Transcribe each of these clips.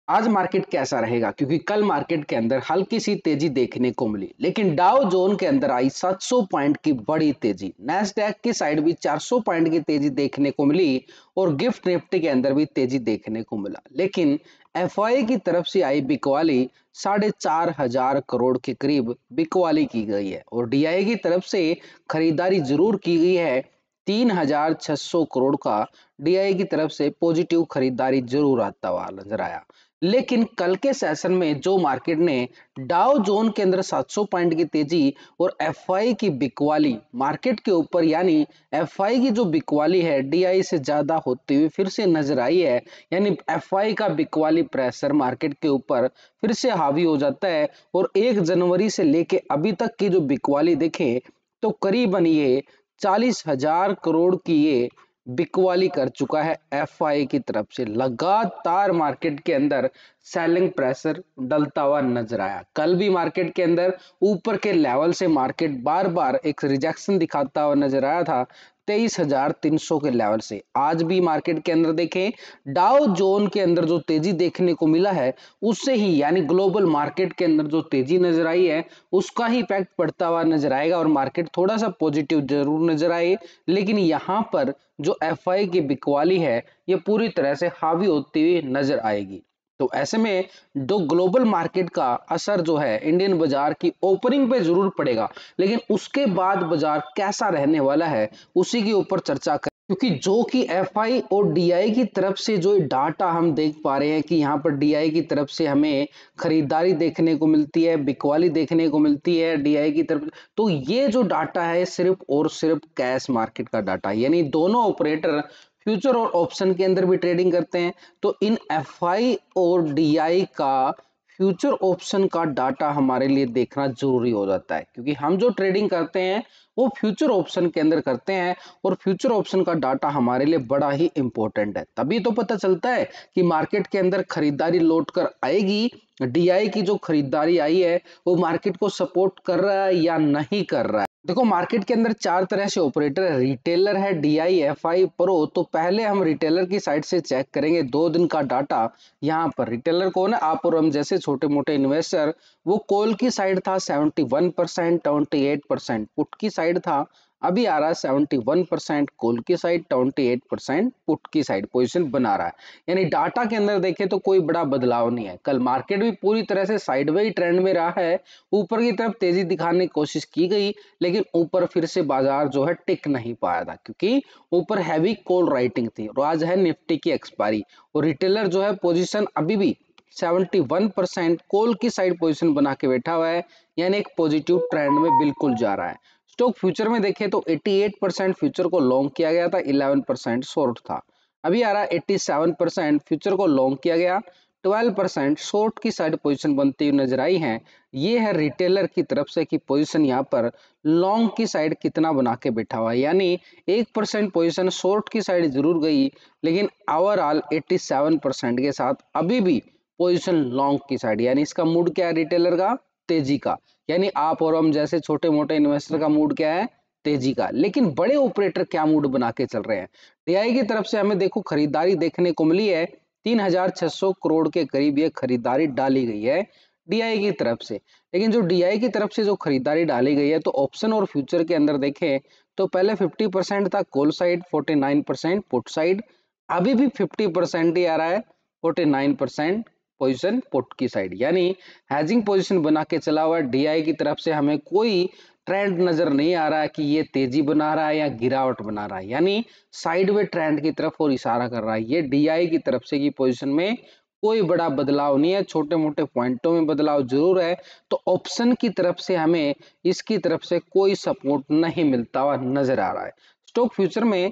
आज मार्केट कैसा रहेगा, क्योंकि कल मार्केट के अंदर हल्की सी तेजी देखने को मिली, लेकिन डाउ जोन के अंदर आई 700 पॉइंट की बड़ी तेजी। नैस्डैक की साइड भी 400 पॉइंट की तेजी देखने को मिली और गिफ्ट निफ्टी के अंदर भी तेजी देखने को मिला। लेकिन एफआई की तरफ से आई बिकवाली 4,500 के करीब बिकवाली की गई है और डीआई की तरफ से खरीदारी जरूर की गई है। 3,600 का डीआई की तरफ से पॉजिटिव खरीदारी जरूर आता हुआ नजर आया। लेकिन कल के सेशन में जो मार्केट ने डाउ जोन के अंदर 700 पॉइंट की तेजी और एफआई की बिकवाली मार्केट के ऊपर, यानी एफआई की जो बिकवाली है डीआई से ज्यादा होती हुई फिर से नजर आई है। यानी एफआई का बिकवाली प्रेशर मार्केट के ऊपर फिर से हावी हो जाता है और 1 जनवरी से लेके अभी तक की जो बिकवाली देखें तो करीबन ये 40,000 की ये बिकवाली कर चुका है एफआई की तरफ से। लगातार मार्केट के अंदर सेलिंग प्रेशर डलता हुआ नजर आया। कल भी मार्केट के अंदर ऊपर के लेवल से मार्केट बार बार एक रिजेक्शन दिखाता हुआ नजर आया था 23,300 के लेवल से। आज भी मार्केट के अंदर देखें, डाउ जोन के अंदर जो तेजी देखने को मिला है उससे ही, यानी ग्लोबल मार्केट के अंदर जो तेजी नजर आई है उसका ही इफेक्ट पड़ता हुआ नजर आएगा और मार्केट थोड़ा सा पॉजिटिव जरूर नजर आए। लेकिन यहाँ पर जो एफआई की बिकवाली है ये पूरी तरह से हावी होती हुई नजर आएगी। तो ऐसे में जो ग्लोबल मार्केट का असर जो है इंडियन बाजार की ओपनिंग पे जरूर पड़ेगा, लेकिन उसके बाद बाजार कैसा रहने वाला है उसी के ऊपर चर्चा करें। क्योंकि जो कि एफआई और डीआई की तरफ से जो डाटा हम देख पा रहे हैं कि यहाँ पर डीआई की तरफ से हमें खरीदारी देखने को मिलती है, बिकवाली देखने को मिलती है डीआई की तरफ। तो ये जो डाटा है सिर्फ और सिर्फ कैश मार्केट का डाटा है, यानी दोनों ऑपरेटर फ्यूचर और ऑप्शन के अंदर भी ट्रेडिंग करते हैं। तो इन एफआई और डीआई का फ्यूचर ऑप्शन का डाटा हमारे लिए देखना जरूरी हो जाता है, क्योंकि हम जो ट्रेडिंग करते हैं वो फ्यूचर ऑप्शन के अंदर करते हैं और फ्यूचर ऑप्शन का डाटा हमारे लिए बड़ा ही इंपॉर्टेंट है। तभी तो पता चलता है कि मार्केट के अंदर खरीदारी लौट कर आएगी, डीआई की जो खरीदारी आई है वो मार्केट को सपोर्ट कर रहा है या नहीं कर रहा है। देखो, मार्केट के अंदर 4 तरह से ऑपरेटर है, रिटेलर है, डीआई, एफआई, प्रो। तो पहले हम रिटेलर की साइड से चेक करेंगे 2 दिन का डाटा। यहाँ पर रिटेलर कौन है? आप और हम जैसे छोटे मोटे इन्वेस्टर। वो कॉल की साइड था 71%, 28% पुट की साइड था। अभी आ रहा है 71% कॉल की साइड, 28% पुट की साइड पोजीशन बना रहा है। यानी डाटा के अंदर देखें तो कोई बड़ा बदलाव नहीं है। कल मार्केट भी पूरी तरह से साइडवे ट्रेंड में रहा है, ऊपर की तरफ तेजी दिखाने की कोशिश की गई, लेकिन ऊपर फिर से बाजार जो है टिक नहीं पाया था, क्योंकि ऊपर हैवी कॉल राइटिंग थी और आज है निफ्टी की एक्सपायरी और रिटेलर जो है पोजीशन अभी भी 71% कॉल की साइड पोजीशन बना के बैठा हुआ है, यानी एक पॉजिटिव ट्रेंड में बिल्कुल जा रहा है। स्टॉक फ्यूचर में देखें तो 88% फ्यूचर को लॉन्ग किया गया था, 11% शॉर्ट था। अभी आ रहा है 87% फ्यूचर को लॉन्ग किया गया, 12% शॉर्ट की साइड पोजीशन बनती हुई नजर आई है। ये है रिटेलर की तरफ से कि पोजीशन यहाँ पर लॉन्ग की साइड कितना बना के बैठा हुआ है, यानी 1% पोजीशन शॉर्ट की साइड जरूर गई, लेकिन ओवरऑल 87% के साथ अभी भी पोजीशन लॉन्ग की साइड। यानी इसका मूड क्या है रिटेलर का? तेजी का। यानी आप और हम जैसे छोटे मोटे इन्वेस्टर का मूड क्या है? तेजी का। लेकिन बड़े ऑपरेटर क्या मूड बना के चल रहे हैं? डीआई की तरफ से हमें देखो खरीदारी देखने को मिली है, 3,600 करोड़ के करीब ये खरीदारी डाली गई है डीआई की तरफ से। लेकिन जो डीआई की तरफ से जो खरीदारी डाली गई है तो ऑप्शन और फ्यूचर के अंदर देखें तो पहले 50% था कॉल साइड, 49% पुट साइड। अभी भी 50% ही आ रहा है, 49% पोजीशन पुट की साइड। यानी हैजिंग पोजीशन बना के चला हुआ डीआई की तरफ से। हमें कोई ट्रेंड नजर नहीं आ रहा है कि ये तेजी बना रहा है या गिरावट बना रहा है, यानी साइडवे ट्रेंड की तरफ और इशारा कर रहा है। ये डीआई की तरफ से की पोजीशन में कोई बड़ा बदलाव नहीं है, छोटे मोटे पॉइंटों में बदलाव जरूर है। तो ऑप्शन की तरफ से हमें इसकी तरफ से कोई सपोर्ट नहीं मिलता हुआ नजर आ रहा है। स्टॉक फ्यूचर में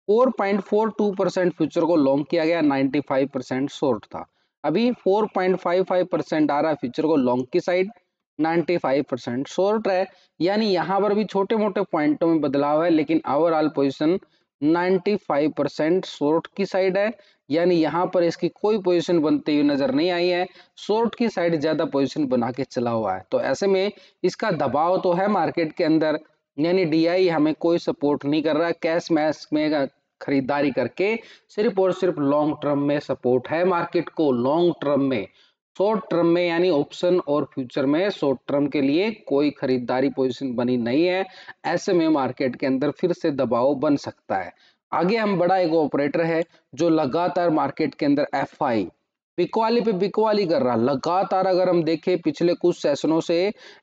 4.42% फ्यूचर को लॉन्ग किया गया, 95% शॉर्ट था। अभी 4.55% आ रहा है फ्यूचर को लॉन्ग की साइड, 95% शॉर्ट है। यानी यहाँ पर भी छोटे मोटे पॉइंटों में बदलाव है, लेकिन ओवरऑल पोजीशन 95% शॉर्ट की साइड है। यानी यहाँ पर इसकी कोई पोजीशन बनती हुई नजर नहीं आई है, शॉर्ट की साइड ज्यादा पोजीशन बना के चला हुआ है। तो ऐसे में इसका दबाव तो है मार्केट के अंदर, यानी डीआई हमें कोई सपोर्ट नहीं कर रहा है। कैश मैच में खरीदारी करके सिर्फ और सिर्फ लॉन्ग टर्म में सपोर्ट है मार्केट को। लॉन्ग टर्म में, शॉर्ट टर्म में यानी ऑप्शन और फ्यूचर में शॉर्ट टर्म के लिए कोई खरीदारी पोजीशन बनी नहीं है। ऐसे में मार्केट के अंदर फिर से दबाव बन सकता है। आगे हम बड़ा एक ऑपरेटर है जो लगातार मार्केट के अंदर एफआई बिकवाली पे बिकवाली कर रहा लगातार। अगर हम देखें पिछले कुछ सेशनों से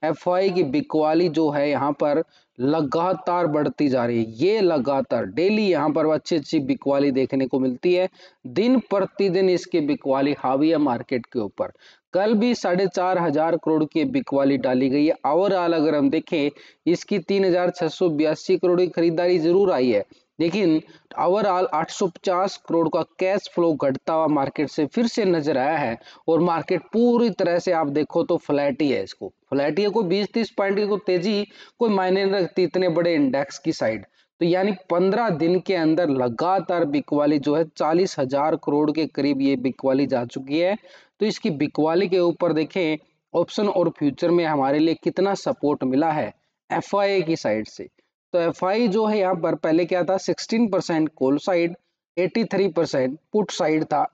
एफआई की बिकवाली जो है यहाँ पर लगातार बढ़ती जा रही है। ये लगातार डेली यहाँ पर अच्छी अच्छी बिकवाली देखने को मिलती है। दिन प्रतिदिन इसकी बिकवाली हावी है मार्केट के ऊपर। कल भी 4,500 करोड़ की बिकवाली डाली गई है। ओवरऑल अगर हम देखें इसकी 3,682 करोड़ की खरीदारी जरूर आई है, लेकिन ओवरऑल 850 करोड़ का कैश फ्लो घटता हुआ मार्केट से फिर से नजर आया है। और मार्केट पूरी तरह से आप देखो तो फ्लैट ही है, इसको फ्लैट ही है। कोई 20-30 पॉइंट की कोई तेजी कोई मायने नहीं रखती इतने बड़े इंडेक्स की साइड। तो यानी 15 दिन के अंदर लगातार बिकवाली जो है 40,000 करोड़ के करीब ये बिकवाली जा चुकी है। तो इसकी बिकवाली के ऊपर देखें ऑप्शन और फ्यूचर में हमारे लिए कितना सपोर्ट मिला है एफआईए की साइड से। तो एफआई जो है यहाँ पर पहले क्या था 16% कॉल साइड, 83% पुट साइड था।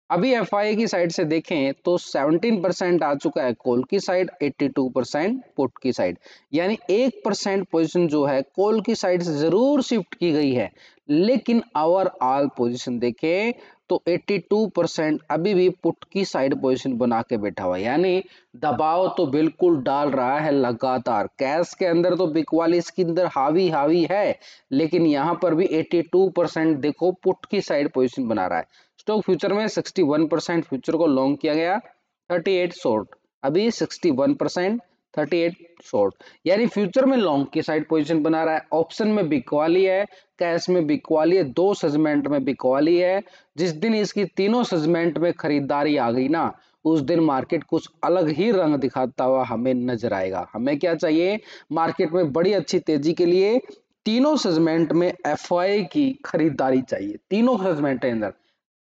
अभी एफआई की साइड से देखें तो 17% आ चुका है कॉल की साइड, 82% पुट की साइड। यानी 1% पोजीशन जो है कॉल की साइड से जरूर शिफ्ट की गई है, लेकिन ओवरऑल पोजीशन देखें तो 82% अभी भी पुट की साइड पोजीशन बना के बैठा हुआ है। यानी दबाव तो बिल्कुल डाल रहा है लगातार। कैश के अंदर तो बिकवाली इसके अंदर हावी हावी है, लेकिन यहाँ पर भी 82% देखो पुट की साइड पोजीशन बना रहा है। स्टॉक फ्यूचर में 61% फ्यूचर को लॉन्ग किया गया, 38 शॉर्ट। अभी 61% 38 शॉर्ट, यानी फ्यूचर में लॉन्ग की साइड पोजीशन बना रहा है। ऑप्शन में बिकवाली है, कैश में बिकवाली है, 2 सेगमेंट में बिकवाली है। जिस दिन इसकी तीनों सेगमेंट में खरीदारी आ गई ना, उस दिन मार्केट कुछ अलग ही रंग दिखाता हुआ हमें नजर आएगा। हमें क्या चाहिए मार्केट में बड़ी अच्छी तेजी के लिए तीनों सेगमेंट में एफआई की खरीदारी चाहिए। तीनों सेगमेंट के अंदर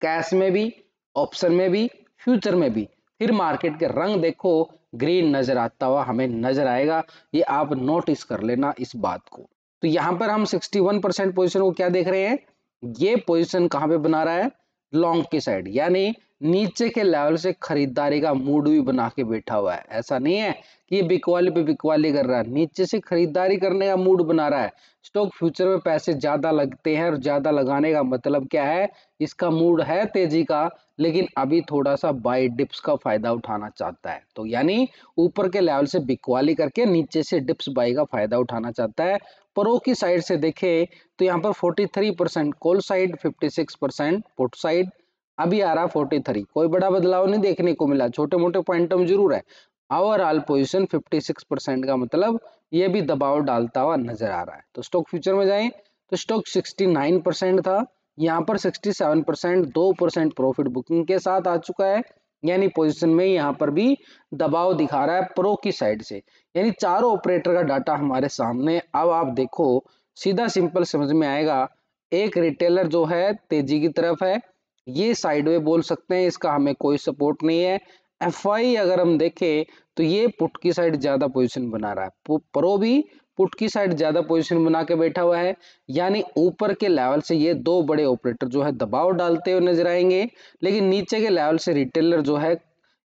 कैश में भी, ऑप्शन में भी, फ्यूचर में भी। फिर मार्केट के रंग देखो ग्रीन नजर आता हुआ हमें नजर आएगा। ये आप नोटिस कर लेना इस बात को। तो यहां पर हम 61% पोजीशन को क्या देख रहे हैं, ये पोजीशन कहां पे बना रहा है लॉन्ग की साइड, यानी नीचे के लेवल से खरीदारी का मूड भी बना के बैठा हुआ है। ऐसा नहीं है कि ये बिकवाली पे बिकवाली कर रहा है, नीचे से खरीदारी करने का मूड बना रहा है। स्टॉक फ्यूचर में पैसे ज्यादा लगते हैं और ज्यादा लगाने का मतलब क्या है, इसका मूड है तेजी का, लेकिन अभी थोड़ा सा बाय डिप्स का फायदा उठाना चाहता है। तो यानी ऊपर के लेवल से बिकवाली करके नीचे से डिप्स बाई का फायदा उठाना चाहता है। प्रो की साइड से देखें तो यहाँ पर 43% कॉल साइड, 56% पुट साइड। अभी आ रहा 43, कोई बड़ा बदलाव नहीं देखने को मिला, छोटे मोटे पॉइंटम जरूर है। ओवरऑल पोजीशन 56% का मतलब ये भी दबाव डालता हुआ नजर आ रहा है। तो स्टॉक फ्यूचर में जाएं तो स्टॉक 69% था, यहाँ पर 67%, 2% प्रॉफिट बुकिंग के साथ आ चुका है। यानी पोजीशन में यहाँ पर भी दबाव दिखा रहा है प्रो की साइड से। यानी चारों ऑपरेटर का डाटा हमारे सामने। अब आप देखो सीधा सिंपल समझ में आएगा। एक रिटेलर जो है तेजी की तरफ है, ये साइडवे बोल सकते हैं, इसका हमें कोई सपोर्ट नहीं है। एफआई अगर हम देखें तो ये पुट की साइड ज्यादा पोजीशन बना रहा है, प्रो भी पुट की साइड ज्यादा पोजीशन बना के बैठा हुआ है। यानी ऊपर के लेवल से ये दो बड़े ऑपरेटर जो है दबाव डालते हुए नजर आएंगे, लेकिन नीचे के लेवल से रिटेलर जो है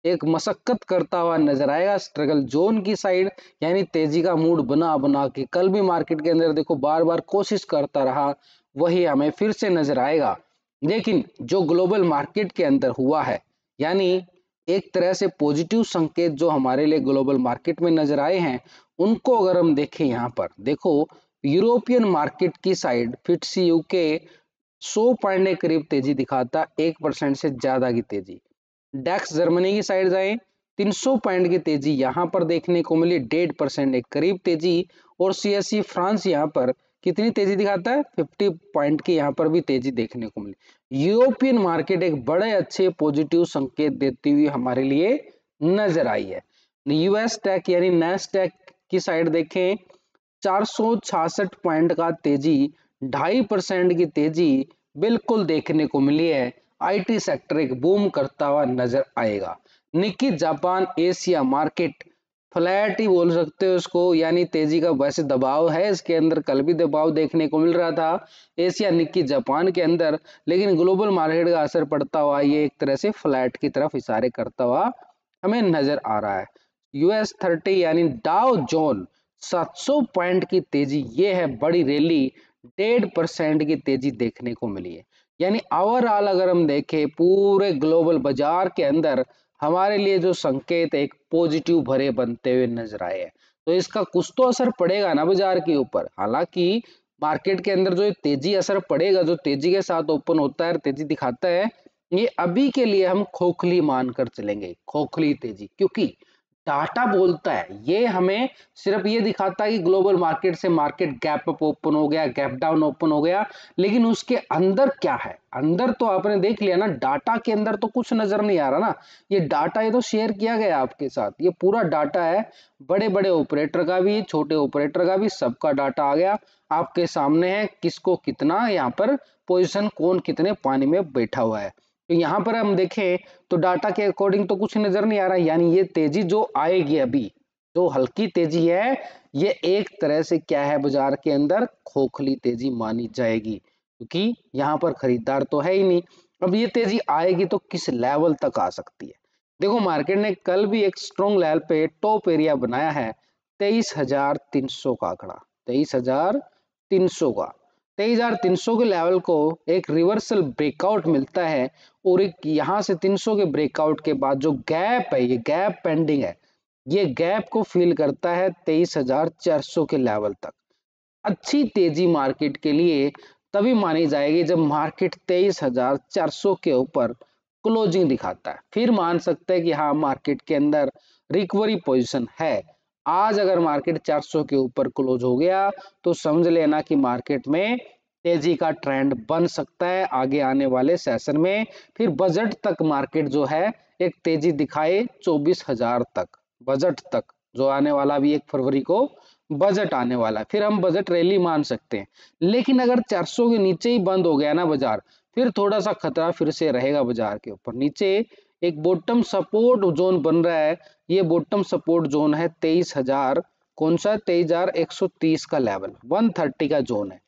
एक मशक्कत करता हुआ नजर आएगा स्ट्रगल जोन की साइड। यानी तेजी का मूड बना बना के कल भी मार्केट के अंदर देखो बार बार कोशिश करता रहा, वही हमें फिर से नजर आएगा। लेकिन जो ग्लोबल मार्केट के अंदर हुआ है, यानी एक तरह से पॉजिटिव संकेत जो हमारे लिए ग्लोबल मार्केट में नजर आए हैं, उनको अगर हम देखें यहाँ पर देखो यूरोपियन मार्केट की साइड फिट्सी यूके 100 पॉइंट के करीब तेजी दिखाता, 1% से ज्यादा की तेजी। डेक्स जर्मनी की साइड जाए 300 पॉइंट की तेजी यहाँ पर देखने को मिली, 1.5% एक करीब तेजी। और सीएसई फ्रांस यहाँ पर कितनी तेजी दिखाता है, 50 पॉइंट की यहाँ पर भी तेजी देखने को मिली। यूरोपियन मार्केट एक बड़े अच्छे पॉजिटिव संकेत देती हुई हमारे लिए नजर आई है। यूएस टेक यानी नैस्डैक की साइड देखें 466 पॉइंट का तेजी, 2.5% की तेजी बिल्कुल देखने को मिली है। आईटी सेक्टर एक बूम करता हुआ नजर आएगा। Nikkei Japan Asia market flat ही बोल सकते हो इसको, यानी तेजी का वैसे दबाव है इसके अंदर, कल भी दबाव देखने को मिल रहा था एशिया निक्की जापान के अंदर, लेकिन ग्लोबल मार्केट का असर पड़ता हुआ ये एक तरह से फ्लैट की तरफ इशारे करता हुआ हमें नजर आ रहा है। यूएस 30 यानी डाउ जोन 700 पॉइंट की तेजी, ये है बड़ी रैली, 1.5% की तेजी देखने को मिली है। यानी ओवरऑल अगर हम देखें पूरे ग्लोबल बाजार के अंदर हमारे लिए जो संकेत एक पॉजिटिव भरे बनते हुए नजर आए हैं, तो इसका कुछ तो असर पड़ेगा ना बाजार के ऊपर। हालांकि मार्केट के अंदर जो तेजी असर पड़ेगा, जो तेजी के साथ ओपन होता है, तेजी दिखाता है, ये अभी के लिए हम खोखली मानकर चलेंगे, खोखली तेजी, क्योंकि डाटा बोलता है, ये हमें सिर्फ ये दिखाता है कि ग्लोबल मार्केट से मार्केट गैप अप ओपन हो गया, गैप डाउन ओपन हो गया, लेकिन उसके अंदर क्या है, अंदर तो आपने देख लिया ना, डाटा के अंदर तो कुछ नजर नहीं आ रहा ना। ये डाटा ये तो शेयर किया गया आपके साथ, ये पूरा डाटा है, बड़े बड़े ऑपरेटर का भी, छोटे ऑपरेटर का भी, सबका डाटा आ गया आपके सामने है, किसको कितना यहाँ पर पोजिशन, कौन कितने पानी में बैठा हुआ है। तो यहाँ पर हम देखें तो डाटा के अकॉर्डिंग तो कुछ नजर नहीं आ रहा, यानी ये तेजी जो आएगी अभी, जो हल्की तेजी है, ये एक तरह से क्या है, बाजार के अंदर खोखली तेजी मानी जाएगी, क्योंकि यहाँ पर खरीदार तो है ही नहीं। अब ये तेजी आएगी तो किस लेवल तक आ सकती है? देखो मार्केट ने कल भी एक स्ट्रॉन्ग लेवल पे टॉप एरिया बनाया है 23,300 का आंकड़ा, 23,300 का, 23,300 के लेवल को एक रिवर्सल ब्रेकआउट मिलता है, और एक यहाँ से 300 के ब्रेकआउट के बाद जो गैप है, ये गैप पेंडिंग है, ये गैप को फिल करता है 23,400 के लेवल तक। अच्छी तेजी मार्केट के लिए तभी मानी जाएगी जब मार्केट 23,400 के ऊपर क्लोजिंग दिखाता है, फिर मान सकते हैं कि हाँ मार्केट के अंदर रिकवरी पोजीशन है। आज अगर मार्केट 400 के ऊपर क्लोज हो गया तो समझ लेना कि मार्केट में तेजी का ट्रेंड बन सकता है आगे आने वाले सेशन में, फिर बजट तक मार्केट जो है एक तेजी दिखाए 24,000 तक, बजट तक जो आने वाला भी 1 फरवरी को बजट आने वाला है, फिर हम बजट रैली मान सकते हैं। लेकिन अगर 400 के नीचे ही बंद हो गया ना बाजार, फिर थोड़ा सा खतरा फिर से रहेगा बाजार के ऊपर। नीचे एक बॉटम सपोर्ट जोन बन रहा है, ये बॉटम सपोर्ट जोन है 23,000, कौन सा, 23,130 का लेवल, 130 का जोन है,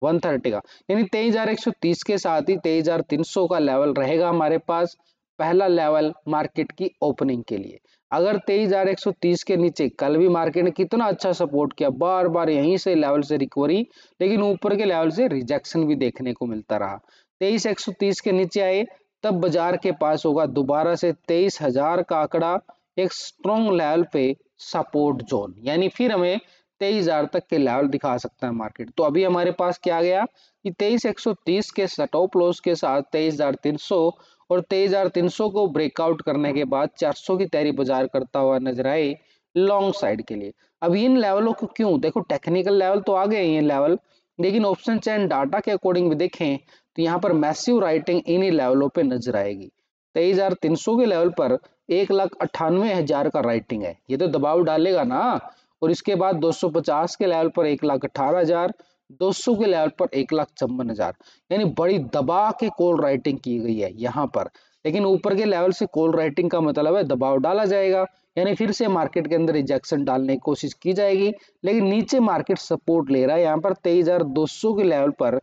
130 का, यानी 23,130 के साथ ही 23,300 का लेवल रहेगा हमारे पास, पहला लेवल मार्केट की ओपनिंग के लिए। अगर 23,130 के नीचे, कल भी मार्केट ने कितना अच्छा सपोर्ट किया, बार बार यहीं से लेवल से रिकवरी, लेकिन ऊपर के लेवल से रिजेक्शन भी देखने को मिलता रहा। 23,130 के नीचे आए तब बाजार के पास होगा दोबारा से 23,000 का आंकड़ा, एक स्ट्रॉन्ग लेवल पे सपोर्ट जोन, यानी फिर हमें 23,000 तक के लेवल दिखा सकता है मार्केट। तो अभी हमारे पास क्या आ गया कि 23,130 के स्टॉप लॉस के साथ 23,300, और 23,300 को ब्रेकआउट करने के बाद 400 की तैयारी बाजार करता हुआ नजर आए लॉन्ग साइड के लिए। अब इन लेवलों को क्यों, देखो टेक्निकल लेवल तो आ गए ये लेवल, लेकिन ऑप्शन चेन डाटा के अकॉर्डिंग भी देखें तो यहाँ पर मैसिव राइटिंग इन्हीं लेवलों पे नजर आएगी। 23,300 के लेवल पर 1,98,000 का राइटिंग है, ये तो दबाव डालेगा ना, और इसके बाद 250 के लेवल पर 1,18,000, 200 के लेवल पर 1,54,000, यानी बड़ी दबा के कॉल राइटिंग की गई है यहाँ पर। लेकिन ऊपर के लेवल से कॉल राइटिंग का मतलब है दबाव डाला जाएगा, यानी फिर से मार्केट के अंदर रिजेक्शन डालने की कोशिश की जाएगी। लेकिन नीचे मार्केट सपोर्ट ले रहा है, यहाँ पर 23,200 के लेवल पर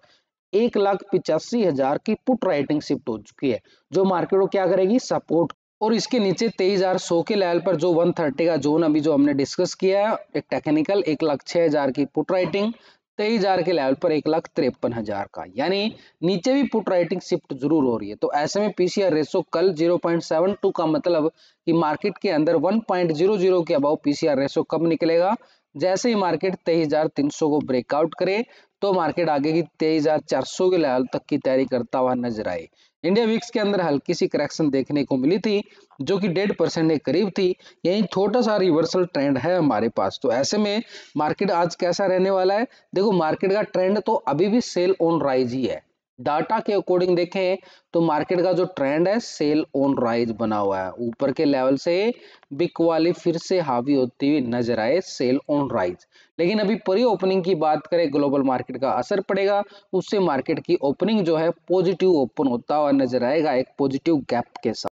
1,85,000 की पुट राइटिंग शिफ्ट हो चुकी है, जो मार्केट को क्या करेगी, सपोर्ट। और इसके नीचे 23,100 के लेवल पर जो 130 का जोन अभी जो हमने डिस्कस किया है, एक टेक्निकल 1,06,000 की पुट राइटिंग, 23,000 के लेवल पर 1,53,000 का, यानी नीचे भी पुट राइटिंग शिफ्ट जरूर हो रही है। तो ऐसे में पीसीआर रेशो कल 0.72 का मतलब कि मार्केट के अंदर 1.00 के अबाव पीसीआर रेशो कब निकलेगा, जैसे ही मार्केट 23,300 को ब्रेकआउट करे तो मार्केट आगे की 23,400 के लेवल तक की तैयारी करता हुआ नजर आए। इंडिया विक्स के अंदर हल्की सी करेक्शन देखने को मिली थी, जो कि 1.5% के करीब थी, यही छोटा सा रिवर्सल ट्रेंड है हमारे पास। तो ऐसे में मार्केट आज कैसा रहने वाला है, देखो मार्केट का ट्रेंड तो अभी भी सेल ऑन राइज ही है। डाटा के अकॉर्डिंग देखें तो मार्केट का जो ट्रेंड है सेल ऑन राइज बना हुआ है, ऊपर के लेवल से बिग वाली फिर से हावी होती हुई नजर आए, सेल ऑन राइज। लेकिन अभी प्री ओपनिंग की बात करें, ग्लोबल मार्केट का असर पड़ेगा, उससे मार्केट की ओपनिंग जो है पॉजिटिव ओपन होता हुआ नजर आएगा, एक पॉजिटिव गैप के साथ।